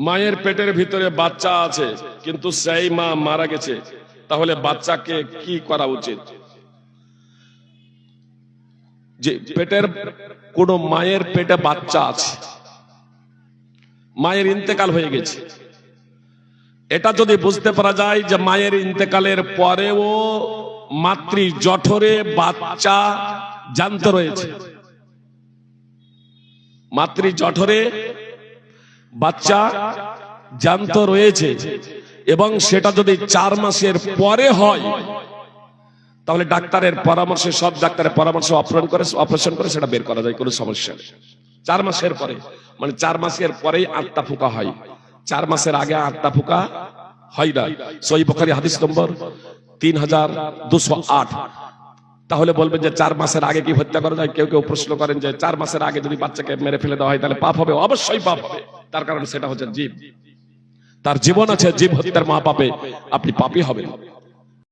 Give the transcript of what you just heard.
মায়ের পেটের ভিতরে বাচ্চা আছে কিন্তু সেই মা মারা গেছে, তাহলে বাচ্চাকে কি করা উচিত? যে পেটের কোন মায়ের পেটে বাচ্চা আছে, মায়ের ইন্তেকাল হয়ে গেছে, এটা যদি বুঝতে পারা যায় যে মায়ের ইন্তেকালের পরেও মাতৃ জঠরে বাচ্চা জ্যান্ত রয়েছে, মাতৃ জঠরে বাচ্চা জ্যান্ত রয়েছে, এবং সেটা যদি 4 মাসের পরে হয়, তাহলে ডাক্তারের পরামর্শে, সব ডাক্তারের পরামর্শে অপারেশন করে সেটা বের করা যায়, কোনো সমস্যা নেই। 4 মাসের পরে মানে 4 মাসের পরেই আত্মা ফুঁকা হয়, 4 মাসের আগে আত্মা ফুঁকা হয় না। সহিহ বুখারী হাদিস নম্বর 3208। তাহলে বলবেন যে 4 মাসের আগে কি হত্যা করা যায়? কেউ কেউ প্রশ্ন করেন যে 4 মাসের আগে যদি বাচ্চাকে মেরে ফেলে দেওয়া হয় তাহলে পাপ হবে। অবশ্যই পাপ হবে, তার কারণ সেটা হচ্ছে জীব, তার জীবন আছে, জীব হত্যার মহাপাপে আপনি পাপী হবেন।